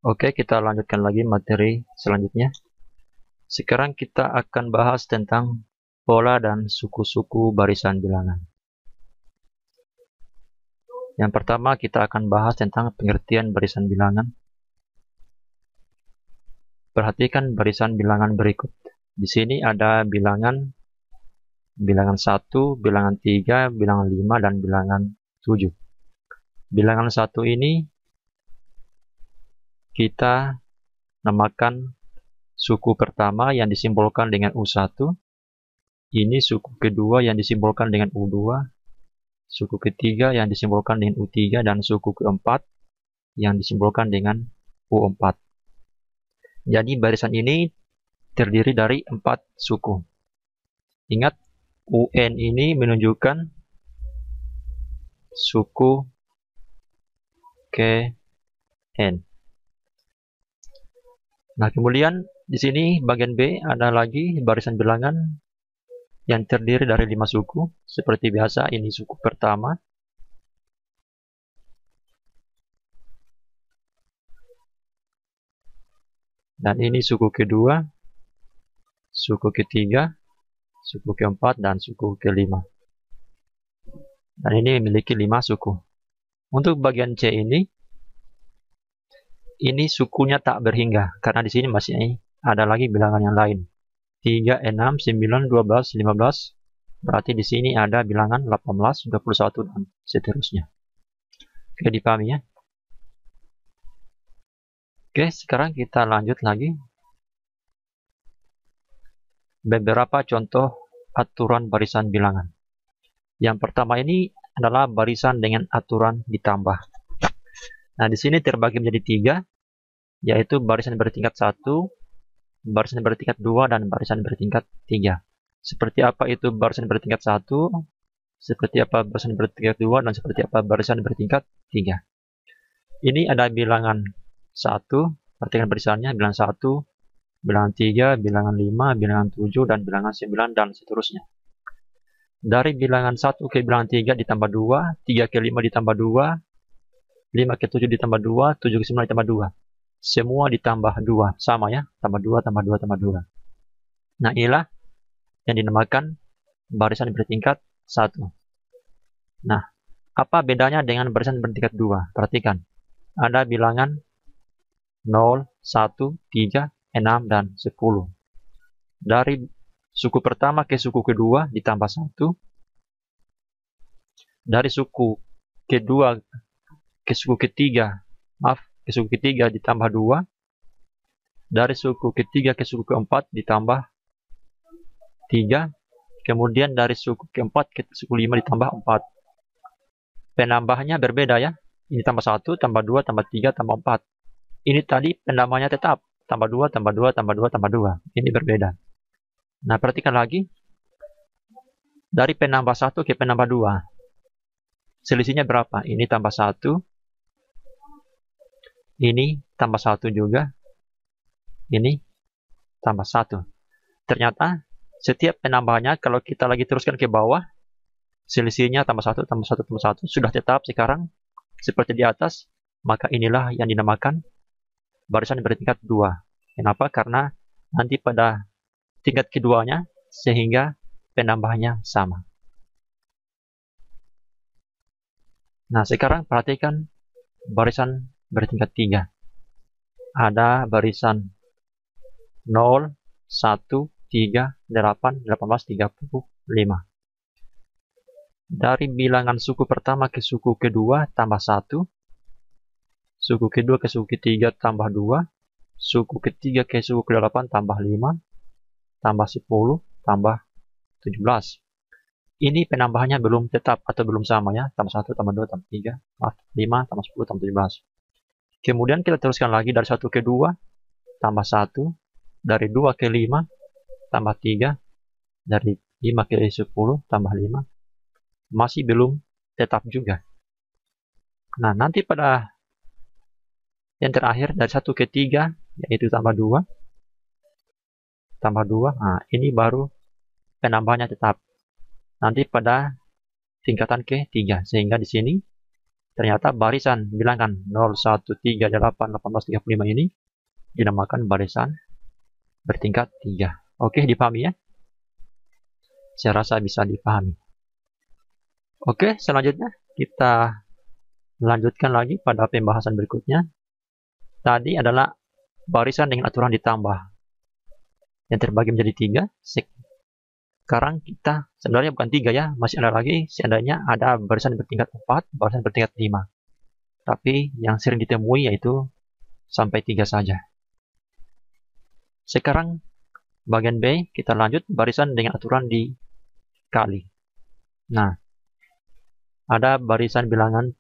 Oke, kita lanjutkan lagi materi selanjutnya. Sekarang kita akan bahas tentang pola dan suku-suku barisan bilangan. Yang pertama, kita akan bahas tentang pengertian barisan bilangan. Perhatikan barisan bilangan berikut. Di sini ada bilangan 1, bilangan 3, bilangan 5, dan bilangan 7. Bilangan 1 ini kita namakan suku pertama yang disimbolkan dengan U1. Ini suku kedua yang disimbolkan dengan U2. Suku ketiga yang disimbolkan dengan U3, dan suku keempat yang disimbolkan dengan U4. Jadi barisan ini terdiri dari 4 suku. Ingat, UN ini menunjukkan suku KN. Nah, kemudian di sini bagian B ada lagi barisan bilangan yang terdiri dari 5 suku. Seperti biasa, ini suku pertama. Dan ini suku kedua, suku ketiga, suku keempat, dan suku kelima. Dan ini memiliki 5 suku. Untuk bagian C ini sukunya tak berhingga, karena di sini masih ada lagi bilangan yang lain. 3, 6, 9, 12, 15. Berarti di sini ada bilangan 18, 21, dan seterusnya. Oke, dipahami ya? Oke, sekarang kita lanjut lagi. Beberapa contoh aturan barisan bilangan. Yang pertama ini adalah barisan dengan aturan ditambah. Nah, di sini terbagi menjadi 3, yaitu barisan bertingkat 1, barisan bertingkat 2, dan barisan bertingkat 3. Seperti apa itu barisan bertingkat 1, seperti apa barisan bertingkat 2, dan seperti apa barisan bertingkat 3. Ini ada bilangan 1, perhatikan barisannya, bilangan 1, bilangan 3, bilangan 5, bilangan 7, dan bilangan 9, dan seterusnya. Dari bilangan 1 ke bilangan 3 ditambah 2, 3 ke 5 ditambah 2, 5 ke 7 ditambah 2, 7 ke 9 ditambah 2. Semua ditambah 2, sama ya, tambah 2, tambah 2, tambah 2. Nah, inilah yang dinamakan barisan bertingkat 1. Nah, apa bedanya dengan barisan bertingkat 2? Perhatikan, ada bilangan 0, 1, 3, 6, dan 10. Dari suku pertama ke suku kedua ditambah 1. Dari suku kedua ke suku ketiga, ke suku ketiga ditambah 2. Dari suku ketiga ke suku keempat ditambah 3. Kemudian dari suku keempat ke suku 5 ditambah 4. Penambahnya berbeda ya. Ini tambah 1, tambah 2, tambah 3, tambah 4. Ini tadi penambahnya tetap. Tambah 2, tambah 2, tambah 2, tambah 2. Ini berbeda. Nah, perhatikan lagi. Dari penambah 1 ke penambah 2. Selisihnya berapa? Ini tambah 1. Ini tambah 1 juga. Ini tambah 1. Ternyata setiap penambahannya kalau kita lagi teruskan ke bawah, selisihnya tambah 1, tambah 1, tambah 1. Sudah tetap sekarang seperti di atas. Maka inilah yang dinamakan barisan bertingkat 2. Kenapa? Karena nanti pada tingkat keduanya sehingga penambahnya sama. Nah, sekarang perhatikan barisan bertingkat 3. Ada barisan 0, 1, 3, 8, 18, 35. Dari bilangan suku pertama ke suku kedua tambah 1. Suku kedua ke suku ketiga tambah 2. Suku ketiga ke suku ke-8 tambah 5. Tambah 10, tambah 17. Ini penambahannya belum tetap atau belum sama ya. Tambah 1, tambah 2, tambah 3, 5, tambah 10, tambah 17. Kemudian kita teruskan lagi dari 1 ke 2, tambah 1. Dari 2 ke 5, tambah 3. Dari 5 ke 10, tambah 5. Masih belum tetap juga. Nah, nanti pada yang terakhir dari 1 ke 3, yaitu tambah 2. Tambah 2, nah ini baru penambahannya tetap. Nanti pada tingkatan ke 3, sehingga di sini Ternyata barisan bilangan 0, 1, 3, 8, 18, 35 ini dinamakan barisan bertingkat 3. Oke, dipahami ya? Saya rasa bisa dipahami. Oke, selanjutnya kita lanjutkan lagi pada pembahasan berikutnya. Tadi adalah barisan dengan aturan ditambah yang terbagi menjadi 3. Sekarang kita sebenarnya bukan 3 ya, masih ada lagi. Seandainya ada barisan bertingkat 4, barisan bertingkat 5. Tapi yang sering ditemui yaitu sampai 3 saja. Sekarang bagian B, kita lanjut barisan dengan aturan dikali. Nah, ada barisan bilangan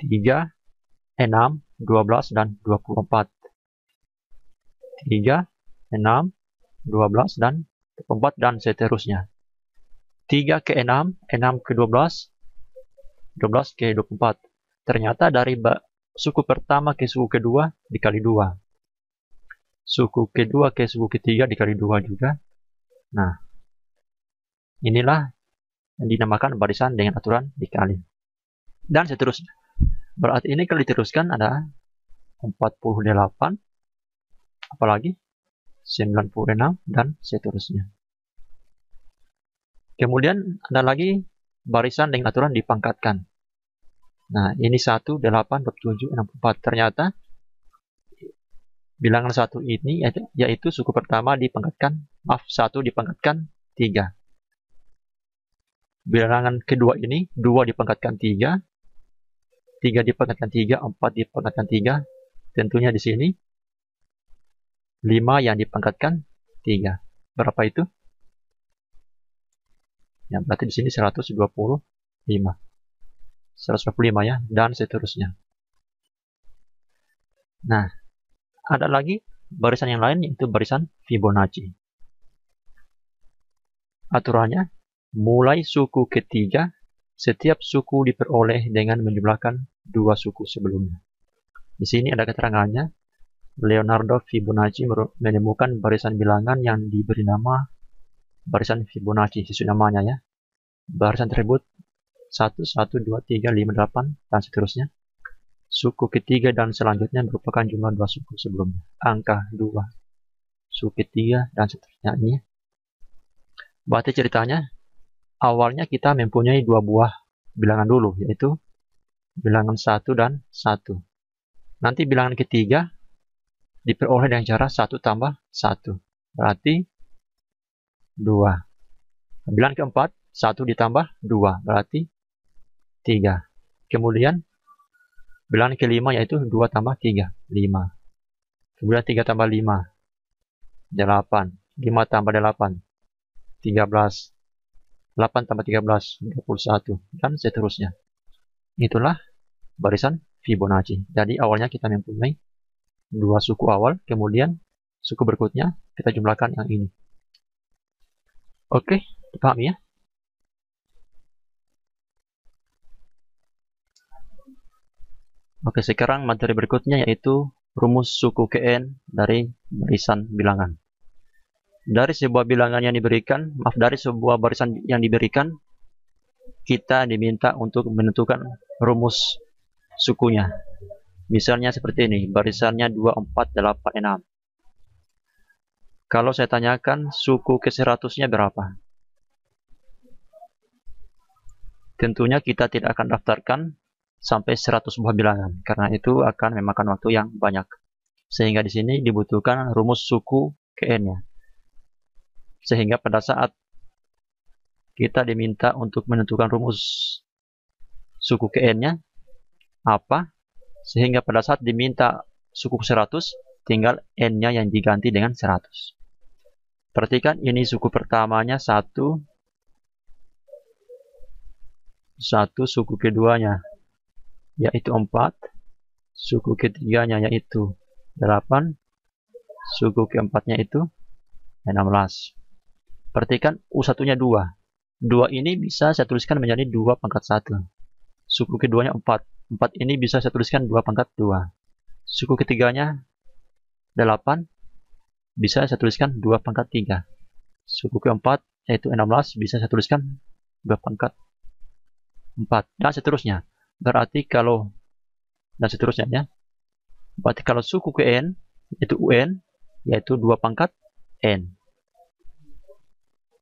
3, 6, 12, dan 24. 3, 6, 12, dan 24, dan seterusnya. 3 ke 6, 6 ke 12, 12 ke 24. Ternyata dari suku pertama ke suku kedua dikali 2. Suku kedua ke suku ketiga dikali 2 juga. Nah, inilah yang dinamakan barisan dengan aturan dikali. Dan seterusnya. Berarti ini kalau diteruskan ada 48, apalagi 96, dan seterusnya. Kemudian ada lagi barisan dengan aturan dipangkatkan. Nah, ini 1, 8, 27, 64. Ternyata bilangan 1 ini yaitu suku pertama dipangkatkan, 1 dipangkatkan 3. Bilangan kedua ini 2 dipangkatkan 3, 3 dipangkatkan 3, 4 dipangkatkan 3. Tentunya di sini 5 yang dipangkatkan 3. Berapa itu? Ya, berarti di sini 125. 125 ya, dan seterusnya. Nah, ada lagi barisan yang lain yaitu barisan Fibonacci. Aturannya, mulai suku ketiga, setiap suku diperoleh dengan menjumlahkan 2 suku sebelumnya. Di sini ada keterangannya. Leonardo Fibonacci menemukan barisan bilangan yang diberi nama barisan Fibonacci, sesuai namanya ya. Barisan tersebut 1, 1, 2, 3, 5, 8, dan seterusnya. Suku ketiga dan selanjutnya merupakan jumlah 2 suku sebelumnya. Angka 2, suku ketiga, dan seterusnya ini. Berarti ceritanya, awalnya kita mempunyai 2 buah bilangan dulu, yaitu bilangan 1 dan 1. Nanti bilangan ketiga diperoleh dengan cara 1 tambah 1. Berarti 2. Bilangan keempat, 1 ditambah 2. Berarti 3. Kemudian bilangan kelima yaitu 2 tambah 3. 5. Kemudian 3 tambah 5. 8. 5 tambah 8. 13. 8 tambah 13. 21. Dan seterusnya. Itulah barisan Fibonacci. Jadi awalnya kita mempunyai 2 suku awal, kemudian suku berikutnya kita jumlahkan yang ini. Oke, dipahami ya? Oke, sekarang materi berikutnya yaitu rumus suku Kn dari barisan bilangan. Dari sebuah bilangan yang diberikan, dari sebuah barisan yang diberikan, kita diminta untuk menentukan rumus sukunya. Misalnya seperti ini, barisannya 2, 4, 8, 6. Kalau saya tanyakan suku ke-100-nya berapa? Tentunya kita tidak akan daftarkan sampai 100 buah bilangan, karena itu akan memakan waktu yang banyak. Sehingga di sini dibutuhkan rumus suku Kn-nya. Sehingga pada saat kita diminta untuk menentukan rumus suku Kn-nya apa, sehingga pada saat diminta suku 100, tinggal N-nya yang diganti dengan 100. Perhatikan ini suku pertamanya 1, suku keduanya yaitu 4, suku ketiganya yaitu 8, suku keempatnya itu 16. Perhatikan U1-nya 2. 2 ini bisa saya tuliskan menjadi 2 pangkat 1. Suku keduanya 4. 4 ini bisa saya tuliskan 2 pangkat 2. Suku ketiganya 8. Bisa saya tuliskan 2 pangkat 3. Suku keempat yaitu 16. Bisa saya tuliskan 2 pangkat 4. Dan seterusnya. Berarti kalau dan seterusnya ya. Berarti kalau suku ke N itu UN, yaitu 2 pangkat N.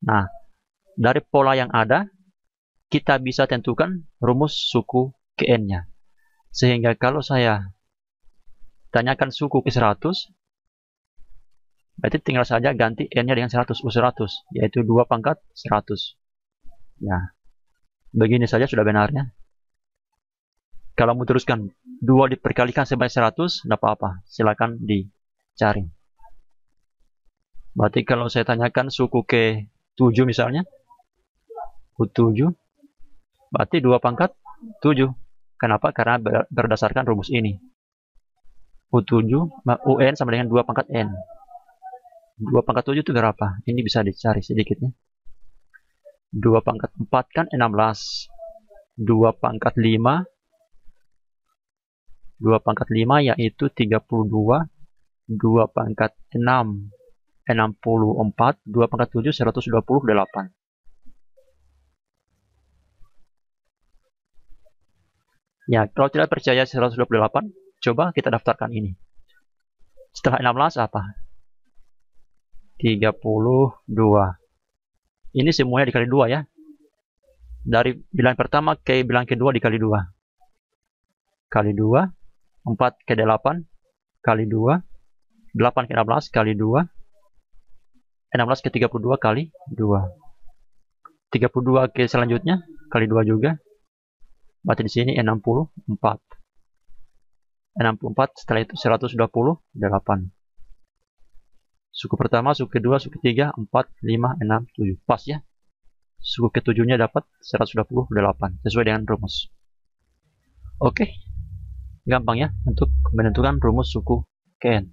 Nah, dari pola yang ada, kita bisa tentukan rumus suku ke N-nya. Sehingga kalau saya tanyakan suku ke 100, berarti tinggal saja ganti N-nya dengan 100, U100, yaitu 2 pangkat 100. Ya, begini saja sudah benarnya. Kalau mau teruskan 2 diperkalikan sebanyak 100, tidak apa-apa, silakan dicari. Berarti kalau saya tanyakan suku ke 7 misalnya, U7, berarti 2 pangkat 7. Kenapa? Karena berdasarkan rumus ini. U7, UN sama dengan 2 pangkat N. 2 pangkat 7 itu berapa? Ini bisa dicari sedikitnya. 2 pangkat 4 kan 16. 2 pangkat 5. 2 pangkat 5 yaitu 32. 2 pangkat 6. 64. 2 pangkat 7, 128. Ya, kalau tidak percaya 128, coba kita daftarkan ini. Setelah 16 apa? 32. Ini semuanya dikali 2 ya. Dari bilangan pertama ke bilangan kedua dikali 2. Kali 2. 4 ke 8 kali 2. 8 ke 16 kali 2. 16 ke 32 kali 2. 32 ke selanjutnya kali 2 juga. Berarti di sini 64. 64 setelah itu 128. Suku pertama, suku kedua, suku ketiga, 4, 5, 6, 7. Pas ya. Suku ketujuhnya dapat 128 sesuai dengan rumus. Oke. Gampang ya untuk menentukan rumus suku KN.